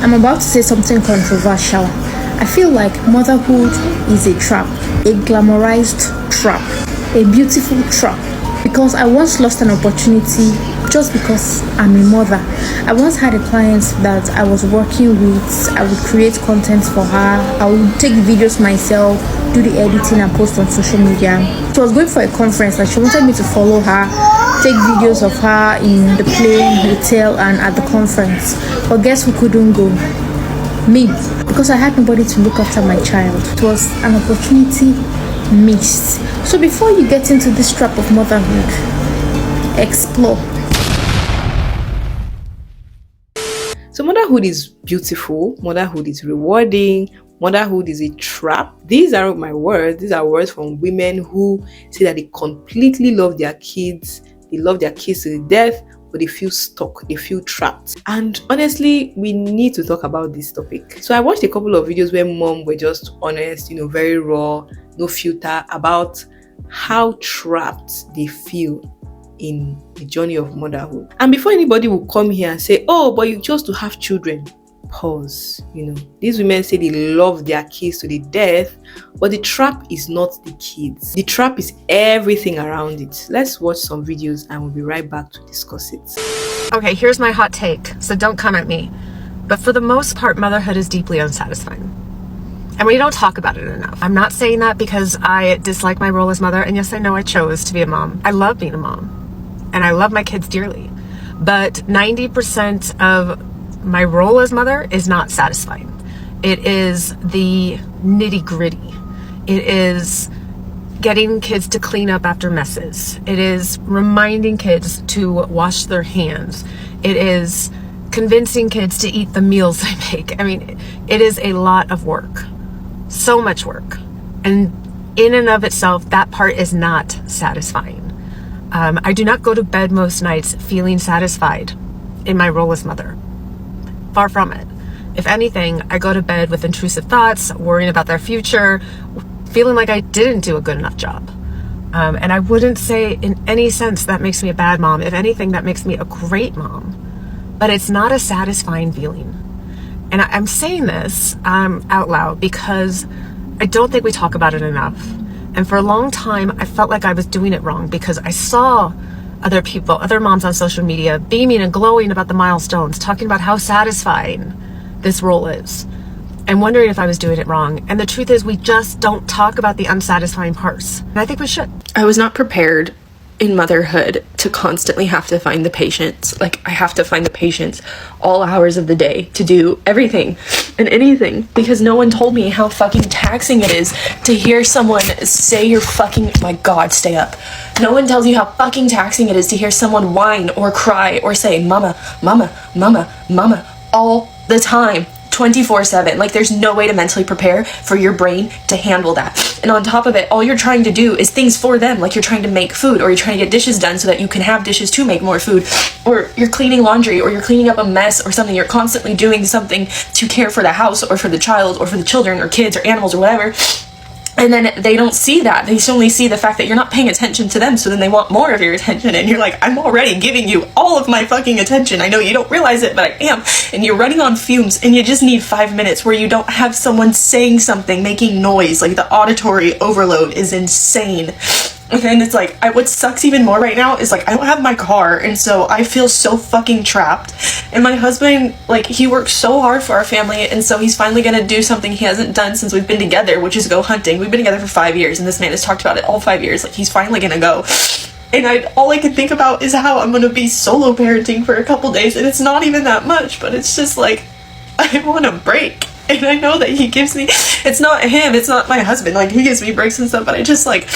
I'm about to say something controversial. I feel like motherhood is a trap, a glamorized trap, a beautiful trap. Because I once lost an opportunity just because I'm a mother. I once had a client that I was working with. I would create content for her. I would take videos myself, do the editing and post on social media. She was going for a conference and she wanted me to follow her, take videos of her in the plane, hotel and at the conference. But guess who couldn't go? Me. Because I had nobody to look after my child. It was an opportunity missed. So before you get into this trap of motherhood, explore. So motherhood is beautiful, motherhood is rewarding, motherhood is a trap. These aren't my words, these are words from women who say that they completely love their kids, they love their kids to the death, but they feel stuck, they feel trapped. And honestly, we need to talk about this topic. So I watched a couple of videos where mom were just honest, very raw, no filter, about how trapped they feel in the journey of motherhood. And before anybody will come here and say, oh, but you chose to have children, pause. These women say they love their kids to the death, but the trap is not the kids. The trap is everything around it. Let's watch some videos and we'll be right back to discuss it. Okay, here's my hot take, so don't come at me. But for the most part, motherhood is deeply unsatisfying. And we don't talk about it enough. I'm not saying that because I dislike my role as mother. And yes, I know I chose to be a mom. I love being a mom. And I love my kids dearly. But 90% of my role as mother is not satisfying. It is the nitty gritty. It is getting kids to clean up after messes. It is reminding kids to wash their hands. It is convincing kids to eat the meals I make. I mean, it is a lot of work. So much work. And in and of itself, that part is not satisfying. I do not go to bed most nights feeling satisfied in my role as mother. Far from it. If anything, I go to bed with intrusive thoughts, worrying about their future, feeling like I didn't do a good enough job. And I wouldn't say in any sense that makes me a bad mom. If anything, that makes me a great mom. But it's not a satisfying feeling. And I'm saying this out loud because I don't think we talk about it enough. And for a long time, I felt like I was doing it wrong because I saw other people, other moms on social media, beaming and glowing about the milestones, talking about how satisfying this role is, and wondering if I was doing it wrong. And the truth is, we just don't talk about the unsatisfying parts. And I think we should. I was not prepared in motherhood to constantly have to find the patience. Like, I have to find the patience all hours of the day to do everything and anything, because no one told me how fucking taxing it is to hear someone say you're fucking, my God, stay up. No one tells you how fucking taxing it is to hear someone whine or cry or say mama, mama, mama, mama all the time. 24/7. Like, there's no way to mentally prepare for your brain to handle that. And on top of it, all you're trying to do is things for them. Like, you're trying to make food, or you're trying to get dishes done so that you can have dishes to make more food, or you're cleaning laundry, or you're cleaning up a mess or something. You're constantly doing something to care for the house or for the child or for the children or kids or animals or whatever. And then they don't see that. They only see the fact that you're not paying attention to them, so then they want more of your attention, and you're like, I'm already giving you all of my fucking attention. I know you don't realize it, but I am. And you're running on fumes, and you just need 5 minutes where you don't have someone saying something, making noise. Like, the auditory overload is insane. And then it's like, what sucks even more right now is, like, I don't have my car, and so I feel so fucking trapped. And my husband, like, he works so hard for our family, and so he's finally gonna do something he hasn't done since we've been together, which is go hunting. We've been together for 5 years, and this man has talked about it all 5 years. Like, he's finally gonna go. And all I can think about is how I'm gonna be solo parenting for a couple days, and it's not even that much, but it's just like, I want a break. And I know that he gives me, it's not him, it's not my husband, like, he gives me breaks and stuff, but I just, like,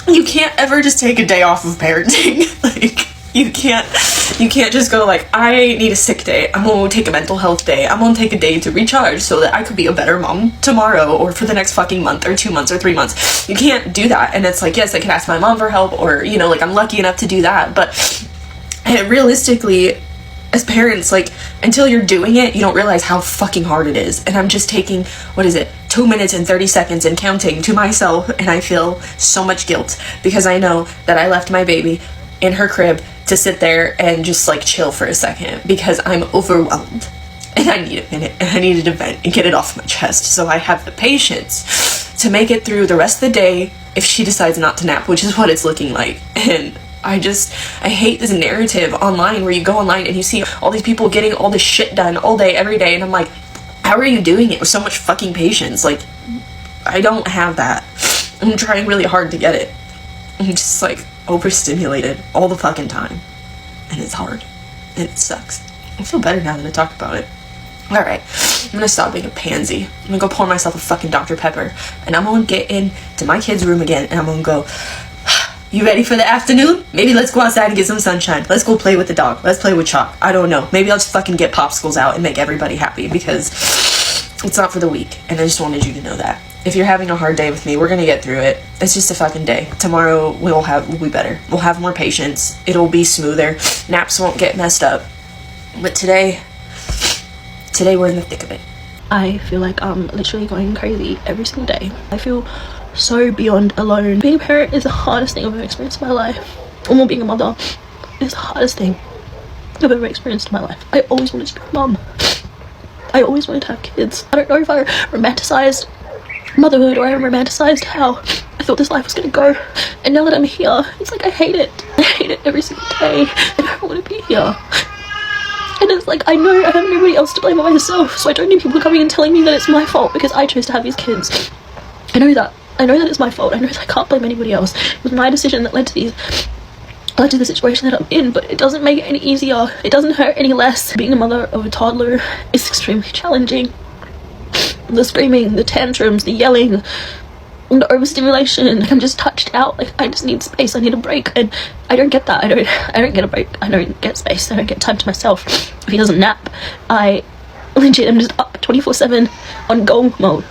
you can't ever just take a day off of parenting. Like, you can't just go like, I need a sick day, I'm gonna take a mental health day, I'm gonna take a day to recharge so that I could be a better mom tomorrow or for the next fucking month or 2 months or 3 months. You can't do that. And it's like, yes, I can ask my mom for help, or, like, I'm lucky enough to do that, but realistically, as parents, like, until you're doing it, you don't realize how fucking hard it is. And I'm just taking, 2 minutes and 30 seconds and counting to myself, and I feel so much guilt because I know that I left my baby in her crib to sit there and just, like, chill for a second because I'm overwhelmed. and I need a minute, and I needed to vent and get it off my chest, so I have the patience to make it through the rest of the day if she decides not to nap, which is what it's looking like. And I hate this narrative online where you go online and you see all these people getting all this shit done all day, every day, and I'm like, how are you doing it with so much fucking patience? Like, I don't have that. I'm trying really hard to get it. I'm just like overstimulated all the fucking time, and it's hard, and it sucks. I feel better now that I talk about it. Alright, I'm gonna stop being a pansy. I'm gonna go pour myself a fucking Dr. Pepper, and I'm gonna get into my kid's room again, and I'm gonna go, you ready for the afternoon? Maybe let's go outside and get some sunshine. Let's go play with the dog. Let's play with Chalk. I don't know. Maybe I'll just fucking get popsicles out and make everybody happy, because it's not for the weak, and I just wanted you to know that. If you're having a hard day with me, we're gonna get through it. It's just a fucking day. Tomorrow we'll be better. We'll have more patience. It'll be smoother. Naps won't get messed up. But today we're in the thick of it. I feel like I'm literally going crazy every single day. I feel so beyond alone. Being a parent is the hardest thing I've ever experienced in my life. Or being a mother is the hardest thing I've ever experienced in my life. I always wanted to be a mum. I always wanted to have kids. I don't know if I romanticized motherhood or I romanticized how I thought this life was gonna go. And now that I'm here, it's like I hate it. I hate it every single day. I don't want to be here. And it's like, I know I have nobody else to blame but myself, so I don't need people coming and telling me that it's my fault because I chose to have these kids. I know that it's my fault. I know that I can't blame anybody else. It was my decision that led to the situation that I'm in, but it doesn't make it any easier. It doesn't hurt any less. Being a mother of a toddler is extremely challenging. The screaming, the tantrums, the yelling, and the overstimulation. Like, I'm just touched out. Like, I just need space. I need a break, and I don't get that. I don't get a break. I don't get space. I don't get time to myself. If he doesn't nap, I legit am just up 24/7 on go mode.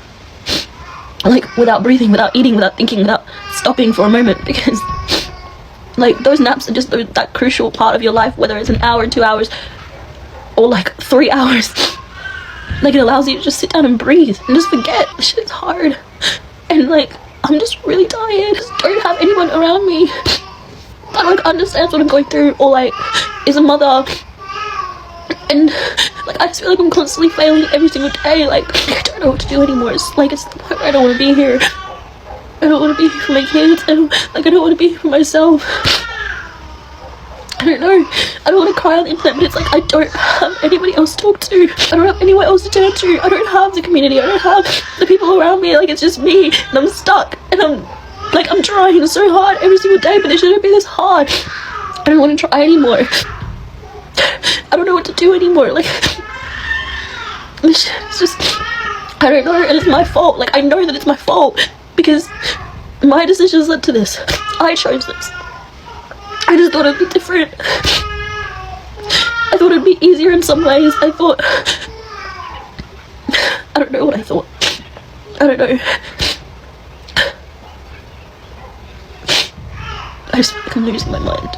Like, without breathing, without eating, without thinking, without stopping for a moment, because like, those naps are just that crucial part of your life, whether it's an hour, 2 hours, or like 3 hours. Like, it allows you to just sit down and breathe and just forget. This shit is hard. And like, I'm just really tired. Just don't have anyone around me that like understands what I'm going through, or like is a mother. And like, I just feel like I'm constantly failing every single day. Like, I don't know what to do anymore. It's like, it's the point where I don't want to be here. I don't want to be here for my kids. I don't want to be here for myself. I don't know. I don't want to cry on the internet, but it's like, I don't have anybody else to talk to. I don't have anyone else to turn to. I don't have the community. I don't have the people around me. Like, it's just me, and I'm stuck. And I'm trying so hard every single day, but it shouldn't be this hard. I don't want to try anymore. I don't know what to do anymore. Like, it's just, I don't know, and it's my fault. Like, I know that it's my fault because my decisions led to this. I chose this. I just thought it'd be different. I thought it'd be easier in some ways. I don't know what I thought. I don't know. I just feel like I'm losing my mind.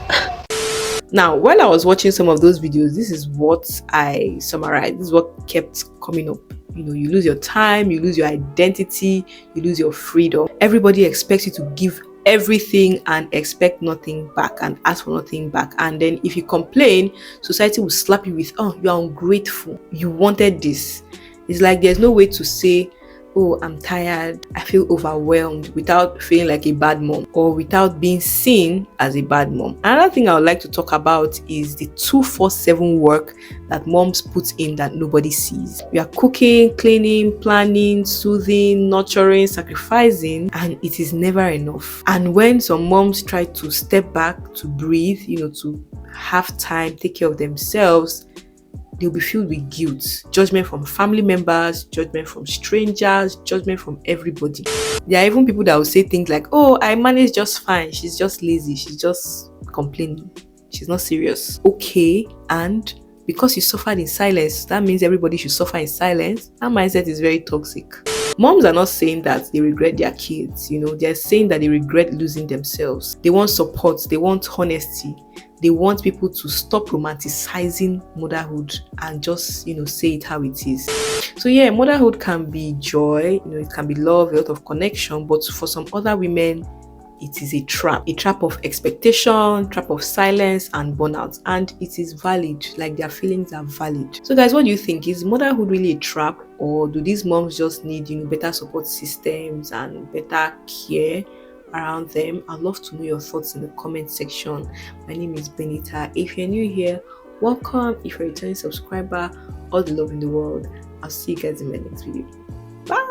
Now, while I was watching some of those videos, this is what I summarized. This is what kept coming up. You know, you lose your time, you lose your identity, you lose your freedom. Everybody expects you to give everything and expect nothing back and ask for nothing back. And then if you complain, society will slap you with, oh, you are ungrateful. You wanted this. It's like there's no way to say, oh, I'm tired, I feel overwhelmed, without feeling like a bad mom or without being seen as a bad mom. Another thing I would like to talk about is the 2-4-7 work that moms put in that nobody sees. We are cooking, cleaning, planning, soothing, nurturing, sacrificing, and it is never enough. And when some moms try to step back, to breathe, to have time, take care of themselves, they'll be filled with guilt, judgment from family members, judgment from strangers, judgment from everybody. There are even people that will say things like, oh, I manage just fine, she's just lazy, she's just complaining, she's not serious. Okay, and because you suffered in silence, that means everybody should suffer in silence? That mindset is very toxic. Moms are not saying that they regret their kids, they're saying that they regret losing themselves. They want support, they want honesty. They want people to stop romanticizing motherhood and just, say it how it is. So yeah, motherhood can be joy, it can be love, a lot of connection, but for some other women, it is a trap of expectation, trap of silence and burnout, and it is valid. Like, their feelings are valid. So guys, what do you think? Is motherhood really a trap, or do these moms just need better support systems and better care around them? I'd love to know your thoughts in the comment section. My name is Benita. If you're new here, welcome. If you're a returning subscriber, all the love in the world. I'll see you guys in my next video. Bye.